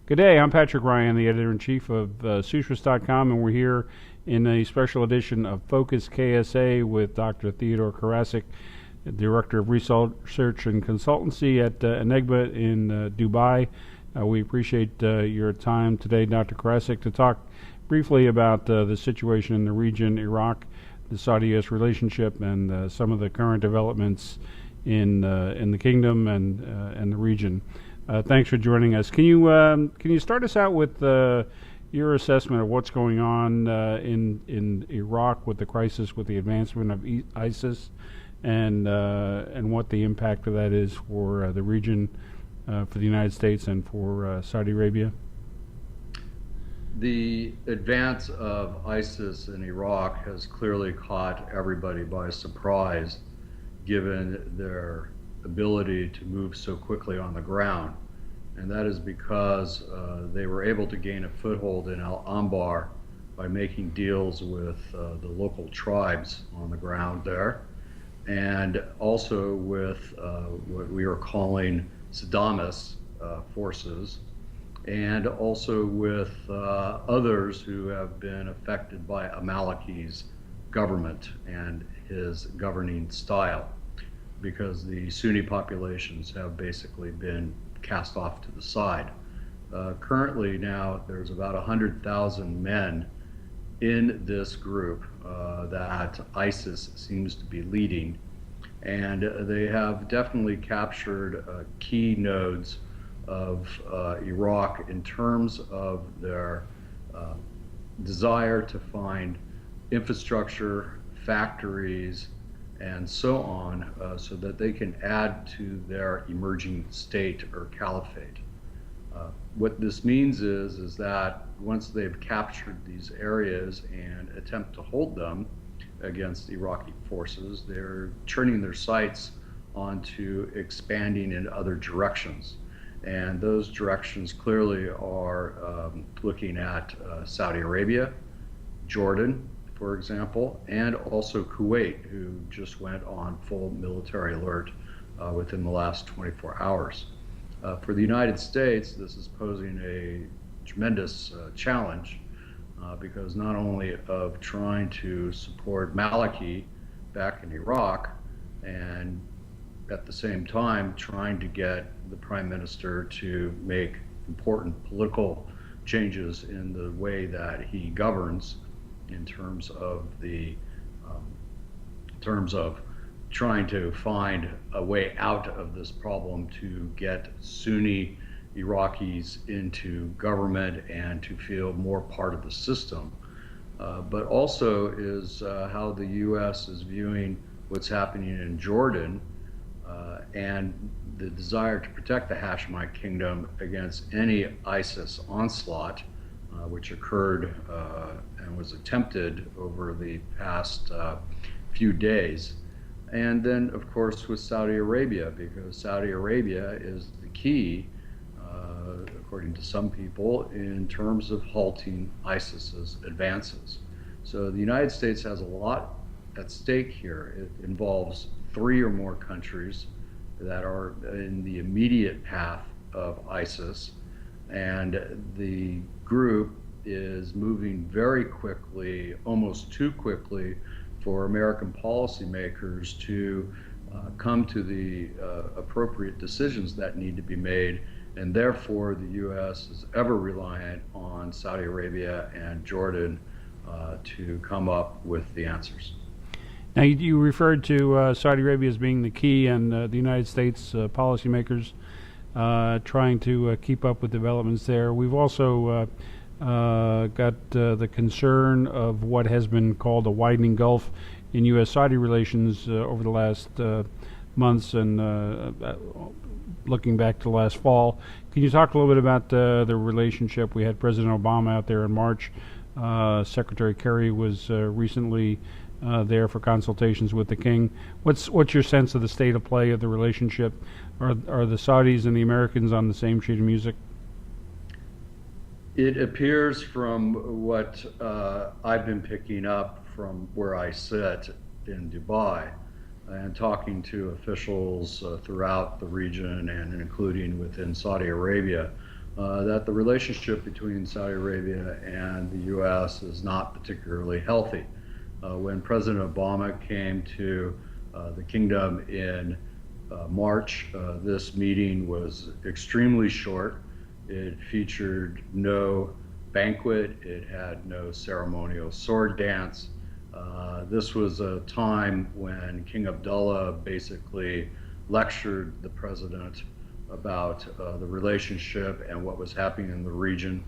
Good day. I'm Patrick Ryan, the editor-in-chief of Sutras.com, and we're here in a special edition of Focus KSA with Dr. Theodore Karasik, Director of Research and Consultancy at Enigma in Dubai. We appreciate your time today, Dr. Karasik, to talk briefly about the situation in the region, Iraq, the Saudi-U.S. relationship, and some of the current developments in the kingdom and the region. Thanks for joining us. Can you start us out with your assessment of what's going on in Iraq with the crisis, with the advancement of ISIS, and what the impact of that is for the region, for the United States, and for Saudi Arabia? The advance of ISIS in Iraq has clearly caught everybody by surprise, given their ability to move so quickly on the ground. And that is because they were able to gain a foothold in Al-Anbar by making deals with the local tribes on the ground there, and also with what we are calling Saddamist forces, and also with others who have been affected by Maliki's government and his governing style, because the Sunni populations have basically been cast off to the side. Currently now there's about 100,000 men in this group that ISIS seems to be leading, and they have definitely captured key nodes of Iraq in terms of their desire to find infrastructure, factories, and so on, so that they can add to their emerging state or caliphate. What this means is that once they've captured these areas and attempt to hold them against Iraqi forces, they're turning their sights onto expanding in other directions. And those directions clearly are looking at Saudi Arabia, Jordan, for example, and also Kuwait, who just went on full military alert within the last 24 hours. For the United States, this is posing a tremendous challenge because not only of trying to support Maliki back in Iraq, and at the same time trying to get the Prime Minister to make important political changes in the way that he governs, in terms of trying to find a way out of this problem to get Sunni Iraqis into government and to feel more part of the system, but also is how the U.S. is viewing what's happening in Jordan and the desire to protect the Hashemite kingdom against any ISIS onslaught, which occurred and was attempted over the past few days. And then, of course, with Saudi Arabia, because Saudi Arabia is the key, according to some people, in terms of halting ISIS's advances. So the United States has a lot at stake here. It involves 3 or more countries that are in the immediate path of ISIS, and the group is moving very quickly, almost too quickly, for American policymakers to come to the appropriate decisions that need to be made, and therefore the U.S. is ever reliant on Saudi Arabia and Jordan to come up with the answers. Now, you referred to Saudi Arabia as being the key, and the United States policymakers trying to keep up with developments there. We've also got the concern of what has been called a widening gulf in U.S.-Saudi relations over the last months, and looking back to last fall. Can you talk a little bit about the relationship? We had President Obama out there in March. Secretary Kerry was recently there for consultations with the king. What's your sense of the state of play of the relationship? Are the Saudis and the Americans on the same sheet of music? It appears from what I've been picking up from where I sit in Dubai and talking to officials throughout the region and including within Saudi Arabia, that the relationship between Saudi Arabia and the U.S. is not particularly healthy. When President Obama came to the kingdom in March, this meeting was extremely short. It featured no banquet, it had no ceremonial sword dance. This was a time when King Abdullah basically lectured the president about the relationship and what was happening in the region.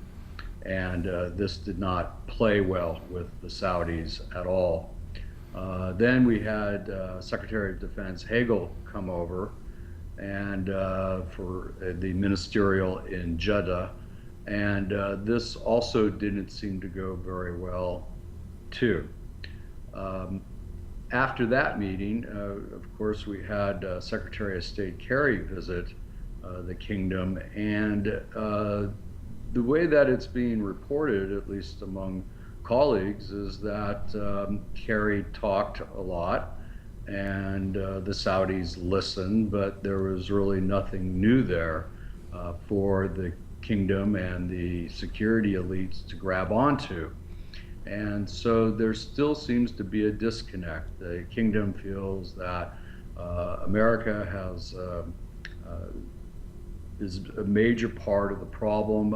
And this did not play well with the Saudis at all. Then we had Secretary of Defense Hagel come over and for the ministerial in Jeddah. And this also didn't seem to go very well, too. After that meeting, of course, we had Secretary of State Kerry visit the kingdom, and the way that it's being reported, at least among colleagues, is that Kerry talked a lot, and the Saudis listened, but there was really nothing new there for the kingdom and the security elites to grab onto. And so there still seems to be a disconnect. The kingdom feels that America is a major part of the problem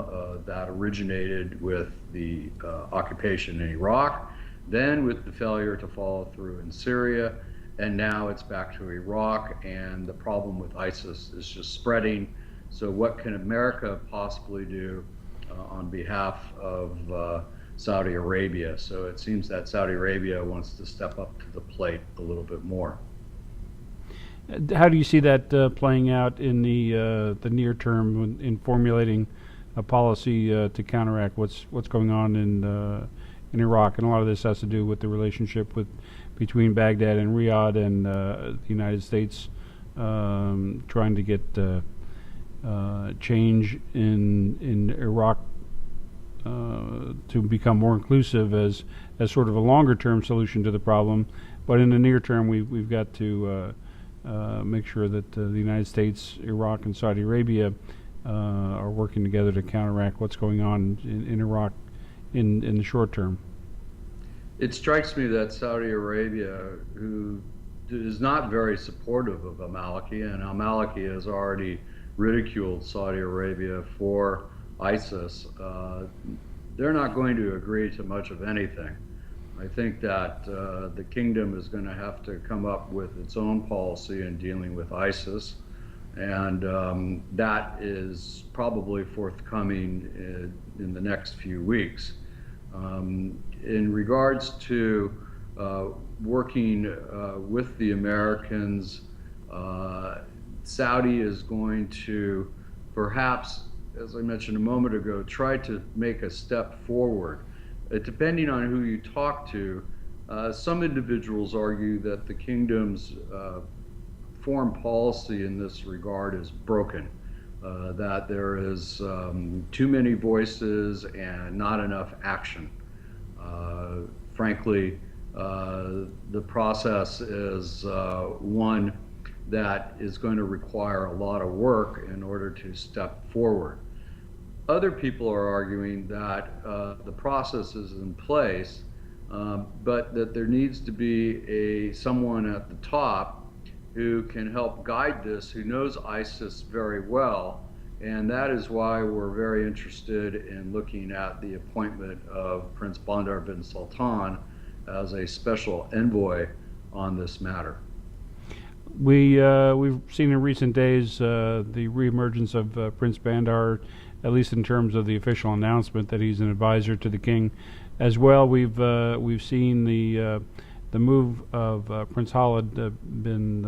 that originated with the occupation in Iraq, then with the failure to follow through in Syria, and now it's back to Iraq, and the problem with ISIS is just spreading. So what can America possibly do on behalf of Saudi Arabia? So it seems that Saudi Arabia wants to step up to the plate a little bit more. How do you see that playing out in the near term in formulating a policy to counteract what's going on in Iraq? And a lot of this has to do with the relationship between Baghdad and Riyadh, and the United States trying to get change in Iraq to become more inclusive as sort of a longer term solution to the problem. But in the near term, we've got to make sure that the United States, Iraq, and Saudi Arabia are working together to counteract what's going on in Iraq in the short term. It strikes me that Saudi Arabia, who is not very supportive of al-Maliki, and al-Maliki has already ridiculed Saudi Arabia for ISIS, they're not going to agree to much of anything. I think that the kingdom is going to have to come up with its own policy in dealing with ISIS, and that is probably forthcoming in the next few weeks. In regards to working with the Americans, Saudi is going to perhaps, as I mentioned a moment ago, try to make a step forward. Depending on who you talk to, some individuals argue that the kingdom's foreign policy in this regard is broken, that there is too many voices and not enough action. Frankly, the process is one that is going to require a lot of work in order to step forward. Other people are arguing that the process is in place, but that there needs to be someone at the top who can help guide this, who knows ISIS very well, and that is why we're very interested in looking at the appointment of Prince Bandar bin Sultan as a special envoy on this matter. We've seen in recent days the reemergence of Prince Bandar, at least in terms of the official announcement that he's an advisor to the king. As well, we've seen the move of Prince Khalid bin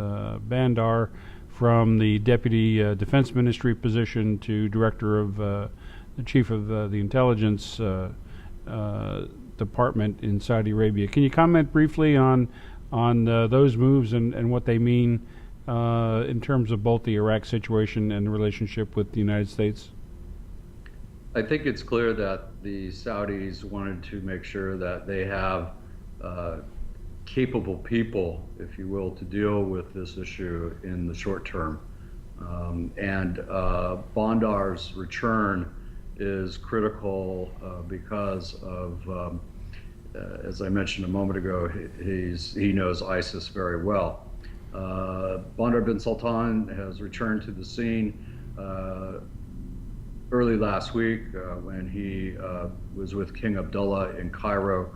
Bandar from the deputy defense ministry position to director of the chief of the intelligence department in Saudi Arabia. Can you comment briefly on those moves and what they mean in terms of both the Iraq situation and the relationship with the United States? I think it's clear that the Saudis wanted to make sure that they have capable people, if you will, to deal with this issue in the short term. And Bandar's return is critical because of, as I mentioned a moment ago, he knows ISIS very well. Bandar bin Sultan has returned to the scene early last week when he was with King Abdullah in Cairo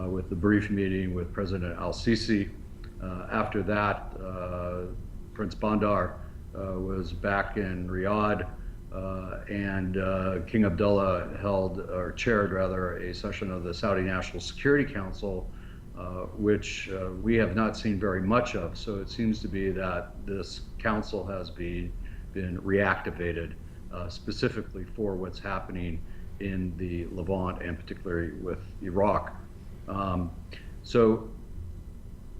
with the brief meeting with President al-Sisi. After that, Prince Bandar was back in Riyadh, and King Abdullah chaired a session of the Saudi National Security Council, which we have not seen very much of. So it seems to be that this council has been reactivated specifically for what's happening in the Levant and particularly with Iraq. So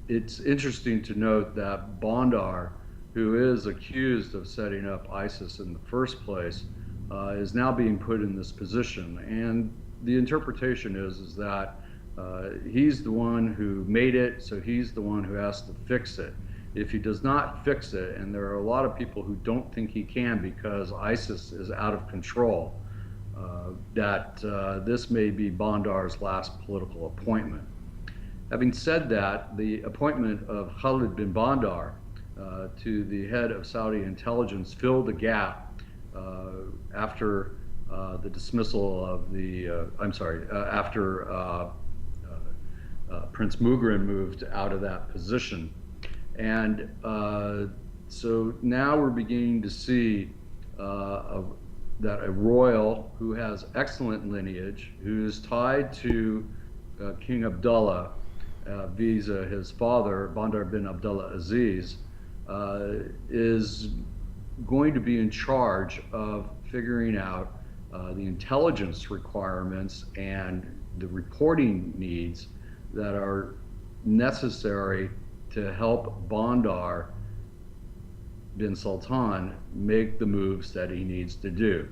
it's interesting to note that Bandar, who is accused of setting up ISIS in the first place, is now being put in this position. And the interpretation is that he's the one who made it, so he's the one who has to fix it. If he does not fix it, and there are a lot of people who don't think he can because ISIS is out of control, that this may be Bandar's last political appointment. Having said that, the appointment of Khalid bin Bandar to the head of Saudi intelligence filled the gap after the dismissal of after Prince Mugrin moved out of that position. And so now we're beginning to see that a royal who has excellent lineage, who's tied to King Abdullah via his father, Bandar bin Abdullah Aziz, is going to be in charge of figuring out the intelligence requirements and the reporting needs that are necessary to help Bandar bin Sultan make the moves that he needs to do.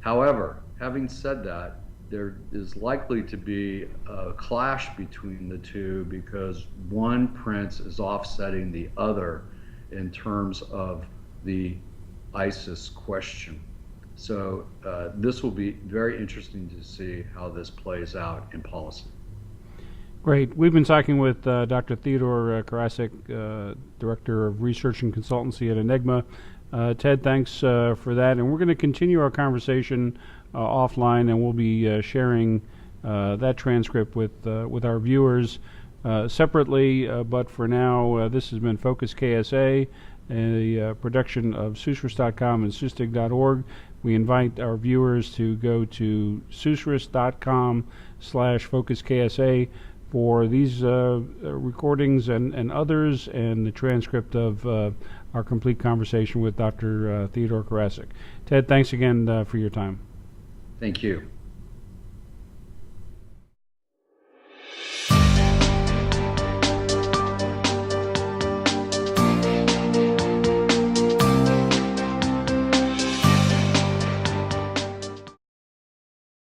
However, having said that, there is likely to be a clash between the two because one prince is offsetting the other in terms of the ISIS question. So this will be very interesting to see how this plays out in policy. Great. We've been talking with Dr. Theodore Karasik, Director of Research and Consultancy at Enigma. Ted, thanks for that. And we're going to continue our conversation offline, and we'll be sharing that transcript with our viewers separately. But for now, this has been Focus KSA, a production of susris.com and sustig.org. We invite our viewers to go to susris.com/FocusKSA for these recordings and others, and the transcript of our complete conversation with Dr. Theodore Karasik. Ted, thanks again for your time. Thank you.